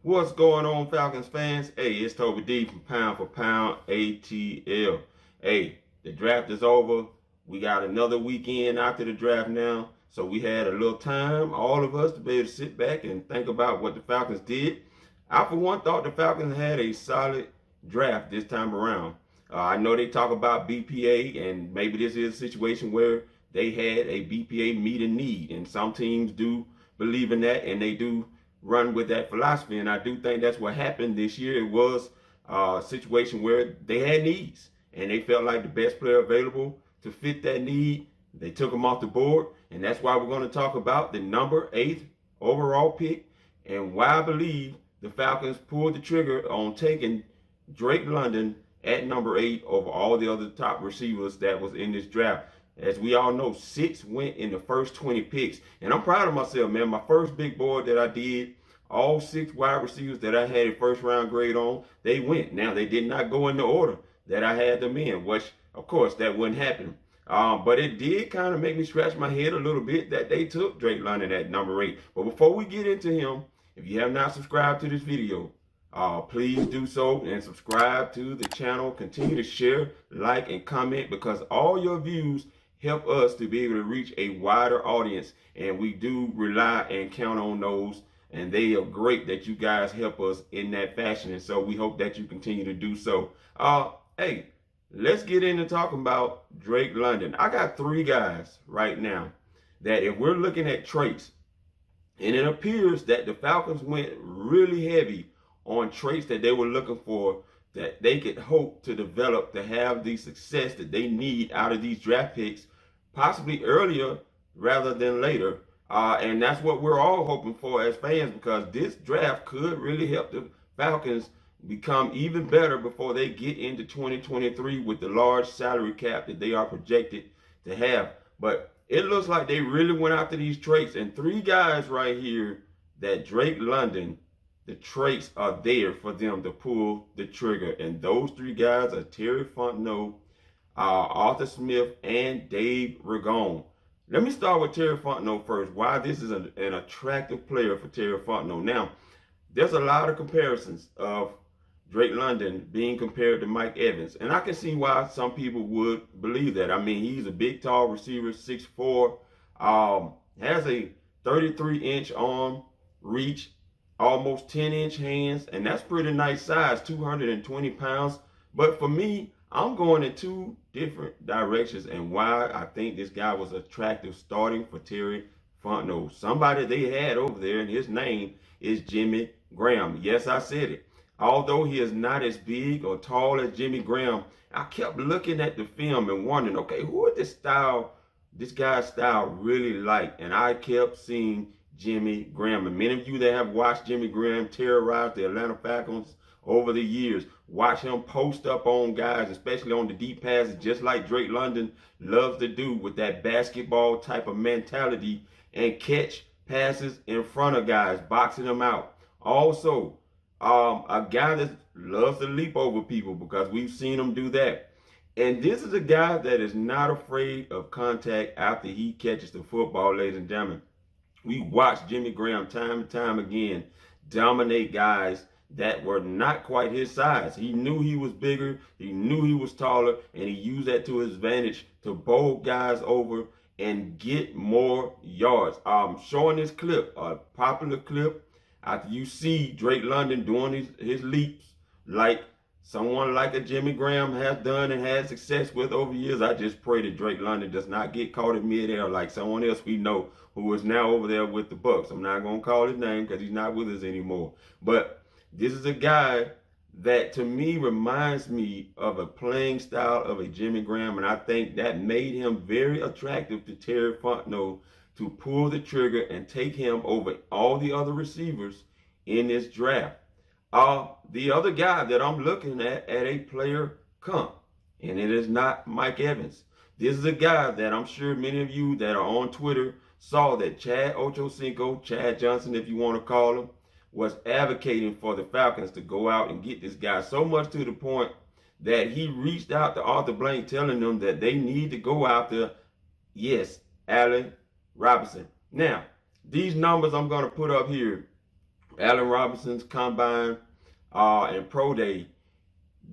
What's going on, Falcons fans? Hey, it's Toby D from Pound for Pound ATL. Hey, the draft is over. We got another weekend after the draft now. So we had a little time, all of us, to be able to sit back and think about what the Falcons did. I, for one, thought the Falcons had a solid draft this time around. I know they talk about BPA, and maybe this is a situation where they had a BPA meeting need, and some teams do believe in that, and they do run with that philosophy. And I do think that's what happened this year. It was a situation where they had needs, and they felt like the best player available to fit that need, they took him off the board. And that's why we're going to talk about the number 8 overall pick and why I believe the Falcons pulled the trigger on taking Drake London at number 8 over all the other top receivers that was in this draft. As we all know, 6 went in the first 20 picks. And I'm proud of myself, man. My first big board that I did, all 6 wide receivers that I had a first round grade on, they went. Now, they did not go in the order that I had them in, which, of course, that wouldn't happen. But it did kind of make me scratch my head a little bit that they took Drake London at number 8. But before we get into him, if you have not subscribed to this video, please do so and subscribe to the channel. Continue to share, like, and comment, because all your views help us to be able to reach a wider audience, and we do rely and count on those, and they are great that you guys help us in that fashion, and so we hope that you continue to do so. Hey, let's get into talking about Drake London. I got 3 guys right now that, if we're looking at traits, and it appears that the Falcons went really heavy on traits that they were looking for, that they could hope to develop to have the success that they need out of these draft picks, possibly earlier rather than later. And that's what we're all hoping for as fans, because this draft could really help the Falcons become even better before they get into 2023 with the large salary cap that they are projected to have. But it looks like they really went after these traits, and 3 guys right here that Drake London, the traits are there for them to pull the trigger. And those 3 guys are Terry Fontenot, Arthur Smith, and Dave Ragone. Let me start with Terry Fontenot first. Why this is an attractive player for Terry Fontenot. Now, there's a lot of comparisons of Drake London being compared to Mike Evans, and I can see why some people would believe that. I mean, he's a big, tall receiver, 6'4", has a 33-inch arm reach, almost 10-inch hands, and that's pretty nice size, 220 pounds. But for me, I'm going in 2 different directions, and why I think this guy was attractive starting for Terry Fontenot. Somebody they had over there, and his name is Jimmy Graham. Yes, I said it. Although he is not as big or tall as Jimmy Graham, I kept looking at the film and wondering, okay, who is this guy's style really like? And I kept seeing Jimmy Graham. And many of you that have watched Jimmy Graham terrorize the Atlanta Falcons over the years, watch him post up on guys, especially on the deep passes, just like Drake London loves to do with that basketball type of mentality, and catch passes in front of guys, boxing them out. Also, a guy that loves to leap over people, because we've seen him do that. And this is a guy that is not afraid of contact after he catches the football, ladies and gentlemen. We watched Jimmy Graham time and time again dominate guys that were not quite his size. He knew he was bigger, he knew he was taller, and he used that to his advantage to bowl guys over and get more yards. Showing this clip, a popular clip, after you see Drake London doing his leaps like someone like a Jimmy Graham has done and had success with over years. I just pray that Drake London does not get caught in midair like someone else we know who is now over there with the Bucs. I'm not going to call his name because he's not with us anymore. But this is a guy that, to me, reminds me of a playing style of a Jimmy Graham, and I think that made him very attractive to Terry Fontenot to pull the trigger and take him over all the other receivers in this draft. The other guy that I'm looking at a player comp, and it is not Mike Evans. This is a guy that I'm sure many of you that are on Twitter saw that Chad Ochocinco, Chad Johnson if you want to call him, was advocating for the Falcons to go out and get this guy, so much to the point that he reached out to Arthur Blank telling them that they need to go after, yes, Allen Robinson. Now, these numbers I'm going to put up here Allen Robinson's combine and pro day.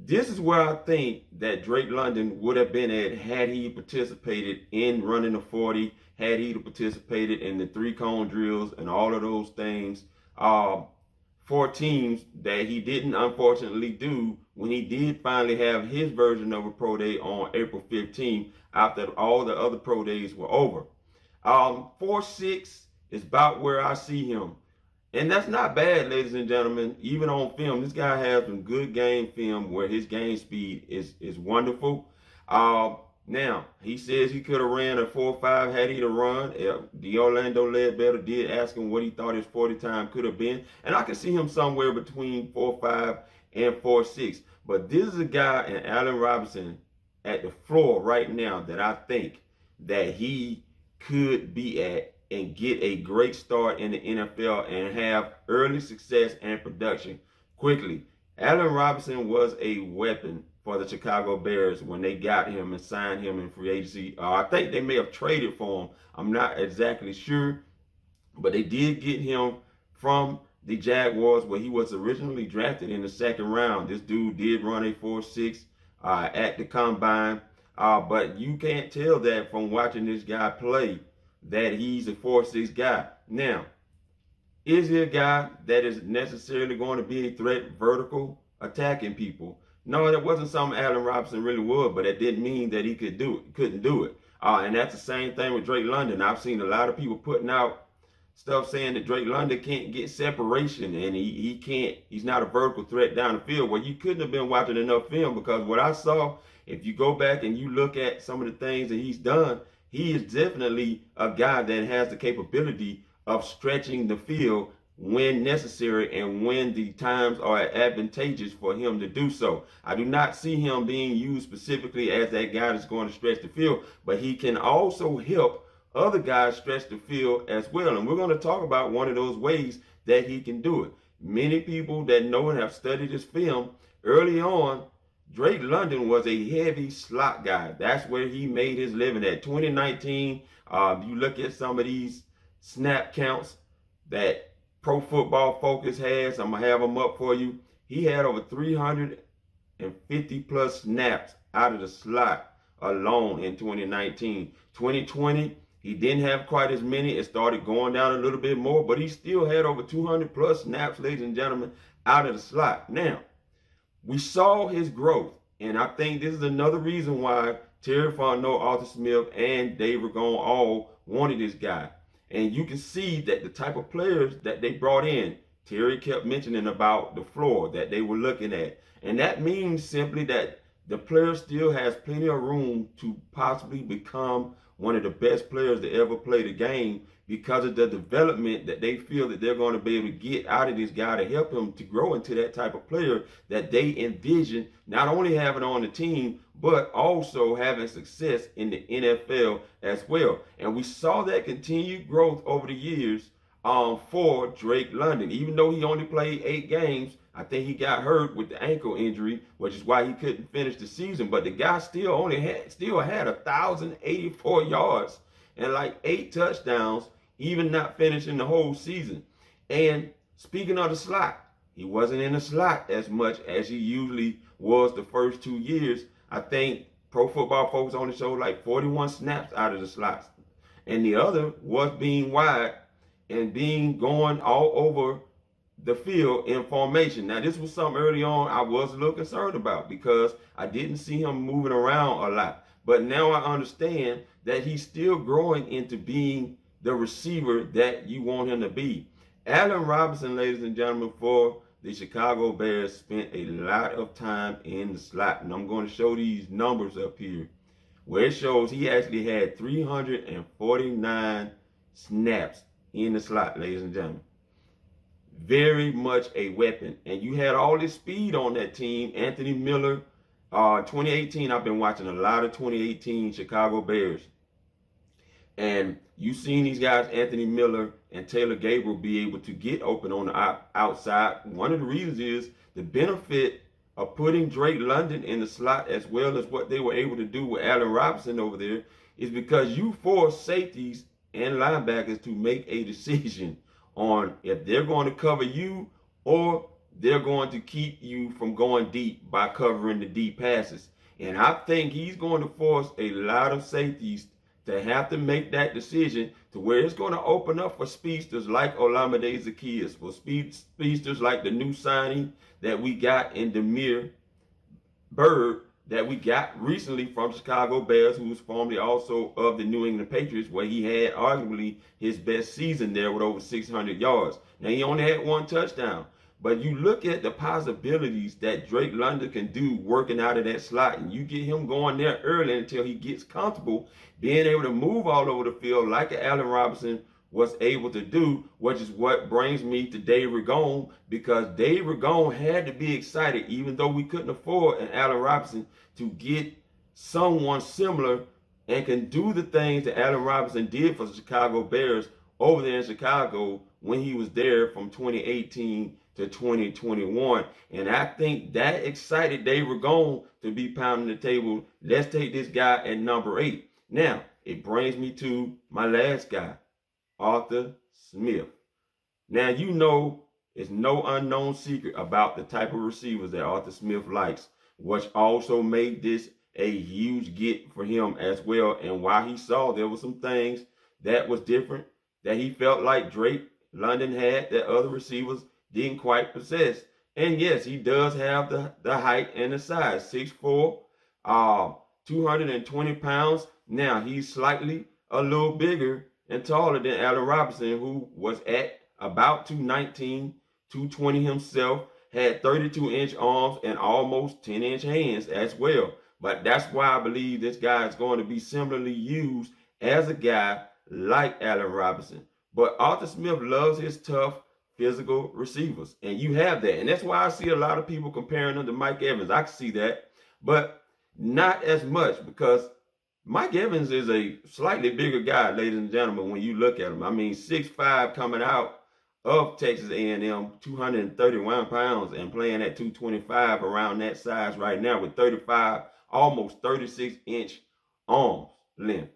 This is where I think that Drake London would have been at had he participated in running the 40, had he participated in the 3-cone drills and all of those things for teams that he didn't unfortunately do when he did finally have his version of a pro day on April 15th after all the other pro days were over. 4'6" is about where I see him. And that's not bad, ladies and gentlemen. Even on film, this guy has some good game film where his game speed is wonderful. Now, he says he could have ran a 4.5 had he to run. The Orlando Ledbetter did ask him what he thought his 40 time could have been. And I can see him somewhere between 4.5 and 4.6. But this is a guy in Allen Robinson at the floor right now that I think that he could be at and get a great start in the NFL and have early success and production quickly. Allen Robinson was a weapon for the Chicago Bears when they got him and signed him in free agency. I think they may have traded for him. I'm not exactly sure, but they did get him from the Jaguars where he was originally drafted in the 2nd round. This dude did run a 4.6 at the combine, but you can't tell that from watching this guy play that he's a 4.6 guy. Now, is he a guy that is necessarily going to be a threat vertical attacking people? No, that wasn't something Allen Robinson really would, but that didn't mean that he couldn't do it. And that's the same thing with Drake London. I've seen a lot of people putting out stuff saying that Drake London can't get separation and he's not a vertical threat down the field. Well, you couldn't have been watching enough film, because what I saw, if you go back and you look at some of the things that he's done, he is definitely a guy that has the capability of stretching the field when necessary and when the times are advantageous for him to do so. I do not see him being used specifically as that guy that's going to stretch the field, but he can also help other guys stretch the field as well. And we're going to talk about one of those ways that he can do it. Many people that know and have studied his film early on, Drake London was a heavy slot guy. That's where he made his living at. 2019, you look at some of these snap counts that Pro Football Focus has. I'm going to have them up for you. He had over 350 plus snaps out of the slot alone in 2019. 2020, he didn't have quite as many. It started going down a little bit more, but he still had over 200 plus snaps, ladies and gentlemen, out of the slot. Now, we saw his growth, and I think this is another reason why Terry Fontenot, Arthur Smith, and Dave Ragone all wanted this guy. And you can see that the type of players that they brought in, Terry kept mentioning about the floor that they were looking at. And that means simply that the player still has plenty of room to possibly become one of the best players to ever play the game, because of the development that they feel that they're going to be able to get out of this guy to help him to grow into that type of player that they envision not only having on the team, but also having success in the NFL as well. And we saw that continued growth over the years for Drake London. Even though he only played 8 games, I think he got hurt with the ankle injury, which is why he couldn't finish the season. But the guy still had 1,084 yards and like 8 touchdowns, even not finishing the whole season. And speaking of the slot, he wasn't in the slot as much as he usually was the first 2 years. I think Pro Football Focus only showed like 41 snaps out of the slots. And the other was being wide and being going all over the field in formation. Now, this was something early on I was a little concerned about, because I didn't see him moving around a lot. But now I understand that he's still growing into being the receiver that you want him to be. Allen Robinson, ladies and gentlemen, for the Chicago Bears, spent a lot of time in the slot. And I'm going to show these numbers up here, where it shows he actually had 349 snaps in the slot, ladies and gentlemen. Very much a weapon. And you had all this speed on that team. Anthony Miller, 2018, I've been watching a lot of 2018 Chicago Bears. And you've seen these guys, Anthony Miller and Taylor Gabriel, be able to get open on the outside. One of the reasons is the benefit of putting Drake London in the slot, as well as what they were able to do with Allen Robinson over there, is because you force safeties and linebackers to make a decision on if they're going to cover you or they're going to keep you from going deep by covering the deep passes. And I think he's going to force a lot of safeties to have to make that decision to where it's going to open up for speedsters like Olamide Zaccheaus, for speedsters like the new signing that we got in Demir Bird that we got recently from Chicago Bears, who was formerly also of the New England Patriots, where he had arguably his best season there with over 600 yards. Now, he only had one touchdown, but you look at the possibilities that Drake London can do working out of that slot, and you get him going there early until he gets comfortable being able to move all over the field like Allen Robinson was able to do, which is what brings me to Dave Ragone, because Dave Ragone had to be excited, even though we couldn't afford an Allen Robinson, to get someone similar and can do the things that Allen Robinson did for the Chicago Bears over there in Chicago when he was there from 2018 to 2021. And I think that excited Dave Ragone to be pounding the table. Let's take this guy at number 8. Now, it brings me to my last guy, Arthur Smith. Now, you know it's no unknown secret about the type of receivers that Arthur Smith likes, which also made this a huge get for him as well. And while he saw there were some things that was different that he felt like Drake London had that other receivers didn't quite possess. And yes, he does have the height and the size, 6'4", 220 pounds. Now, he's slightly a little bigger and taller than Allen Robinson, who was at about 219, 220 himself, had 32-inch arms and almost 10-inch hands as well. But that's why I believe this guy is going to be similarly used as a guy like Allen Robinson. But Arthur Smith loves his tough, physical receivers, and you have that. And that's why I see a lot of people comparing him to Mike Evans. I can see that, but not as much, because Mike Evans is a slightly bigger guy, ladies and gentlemen, when you look at him. I mean, 6'5", coming out of Texas A&M, 231 pounds, and playing at 225, around that size right now, with 35, almost 36-inch arm length.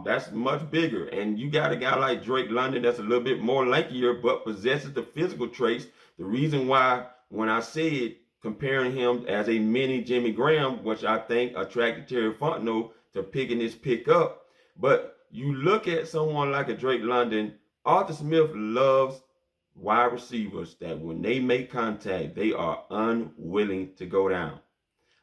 That's much bigger. And you got a guy like Drake London that's a little bit more lankier, but possesses the physical traits. The reason why, when I said comparing him as a mini Jimmy Graham, which I think attracted Terry Fontenot to picking this pick up. But you look at someone like a Drake London, Arthur Smith loves wide receivers that when they make contact, they are unwilling to go down.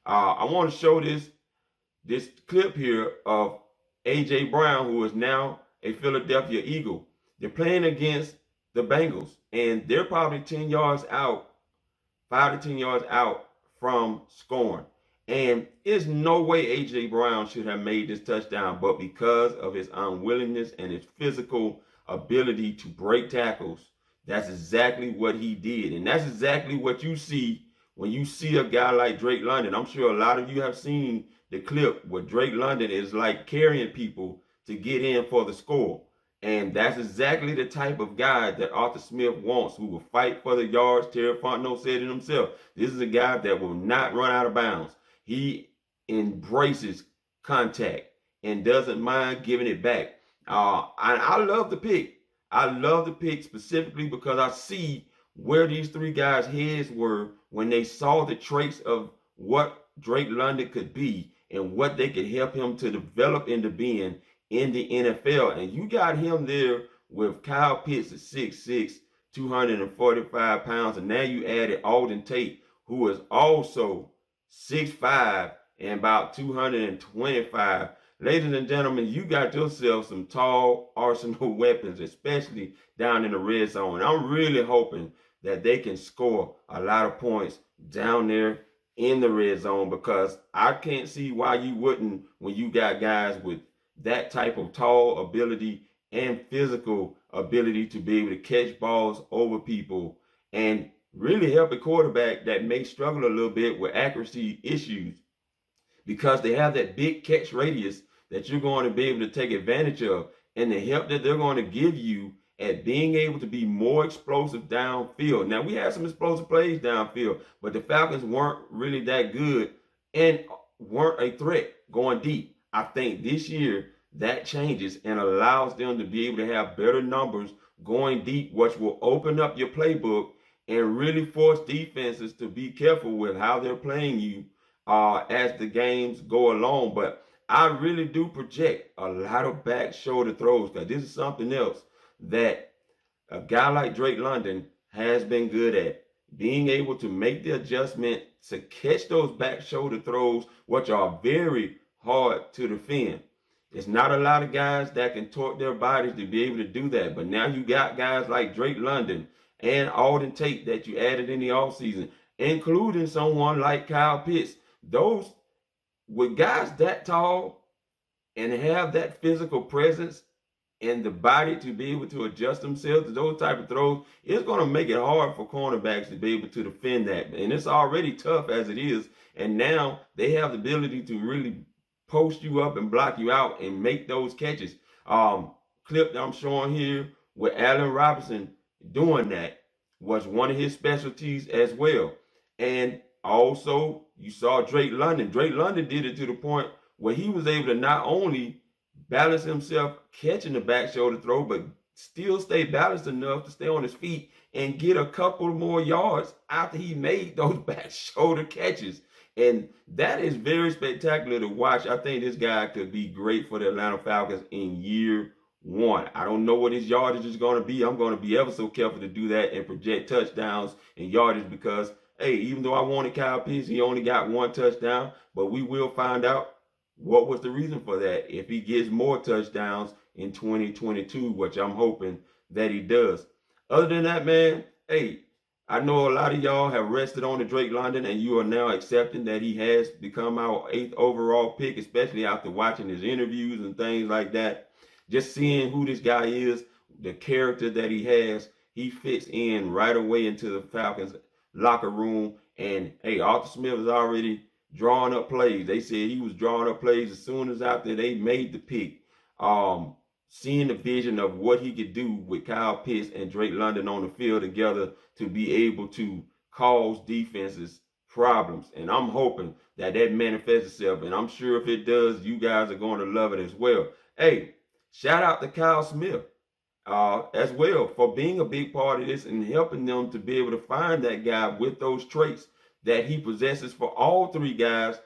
I want to show this clip here of A.J. Brown, who is now a Philadelphia Eagle. They're playing against the Bengals, and they're probably 10 yards out, 5 to 10 yards out from scoring. And there's no way A.J. Brown should have made this touchdown, but because of his unwillingness and his physical ability to break tackles, that's exactly what he did. And that's exactly what you see when you see a guy like Drake London. I'm sure a lot of you have seen the clip where Drake London is like carrying people to get in for the score. And that's exactly the type of guy that Arthur Smith wants, who will fight for the yards. Terry Fontenot said it himself. This is a guy that will not run out of bounds. He embraces contact and doesn't mind giving it back. I love the pick. I love the pick specifically because I see where these three guys' heads were when they saw the traits of what Drake London could be and what they could help him to develop into being in the NFL. And you got him there with Kyle Pitts at 6'6", 245 pounds. And now you added Alden Tate, who is also 6'5" and about 225. Ladies and gentlemen, you got yourself some tall arsenal weapons, especially down in the red zone. I'm really hoping that they can score a lot of points down there in the red zone, because I can't see why you wouldn't when you got guys with that type of tall ability and physical ability to be able to catch balls over people and really help a quarterback that may struggle a little bit with accuracy issues, because they have that big catch radius that you're going to be able to take advantage of, and the help that they're going to give you at being able to be more explosive downfield. Now, we had some explosive plays downfield, but the Falcons weren't really that good and weren't a threat going deep. I think this year that changes and allows them to be able to have better numbers going deep, which will open up your playbook and really force defenses to be careful with how they're playing you as the games go along. But I really do project a lot of back shoulder throws, because this is something else that a guy like Drake London has been good at. Being able to make the adjustment to catch those back shoulder throws, which are very hard to defend. It's not a lot of guys that can torque their bodies to be able to do that. But now you got guys like Drake London and Alden Tate that you added in the offseason, including someone like Kyle Pitts. Those, with guys that tall and have that physical presence and the body to be able to adjust themselves to those type of throws, it's going to make it hard for cornerbacks to be able to defend that. And it's already tough as it is. And now they have the ability to really post you up and block you out and make those catches. Clip that I'm showing here with Allen Robinson doing that was one of his specialties as well. And also, you saw Drake London. Drake London did it to the point where he was able to not only balance himself catching the back shoulder throw, but still stay balanced enough to stay on his feet and get a couple more yards after he made those back shoulder catches. And that is very spectacular to watch. I think this guy could be great for the Atlanta Falcons in year one. I don't know what his yardage is going to be. I'm going to be ever so careful to do that and project touchdowns and yardage, because, hey, even though I wanted Kyle Pitts, he only got one touchdown. But we will find out what was the reason for that if he gets more touchdowns in 2022, which I'm hoping that he does. Other than that, man, hey, I know a lot of y'all have rested on the Drake London, and you are now accepting that he has become our 8th overall pick, especially after watching his interviews and things like that. Just seeing who this guy is, the character that he has, he fits in right away into the Falcons locker room. And hey, Arthur Smith is already drawing up plays. They said he was drawing up plays as soon as after they made the pick. Seeing the vision of what he could do with Kyle Pitts and Drake London on the field together to be able to cause defenses problems. And I'm hoping that that manifests itself. And I'm sure if it does, you guys are going to love it as well. Hey, shout out to Kyle Smith as well for being a big part of this and helping them to be able to find that guy with those traits that he possesses for all three guys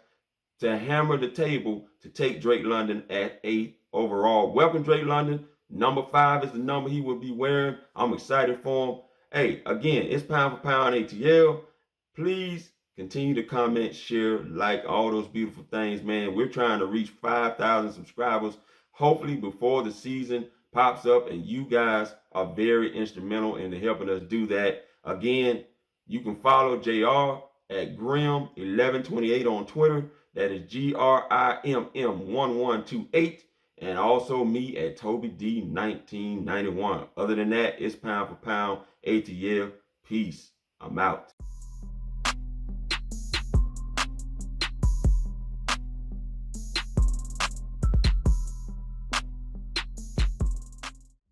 to hammer the table to take Drake London at 8th overall. Welcome, Drake London. Number 5 is the number he will be wearing. I'm excited for him. Hey, again, it's pound for pound ATL. Please continue to comment, share, like, all those beautiful things, man. We're trying to reach 5,000 subscribers, hopefully before the season pops up, and you guys are very instrumental in helping us do that. Again, you can follow JR at Grim1128 on Twitter. That is GRIMM1128. And also me at TobyD1991. Other than that, it's pound for pound ATL. Peace. I'm out.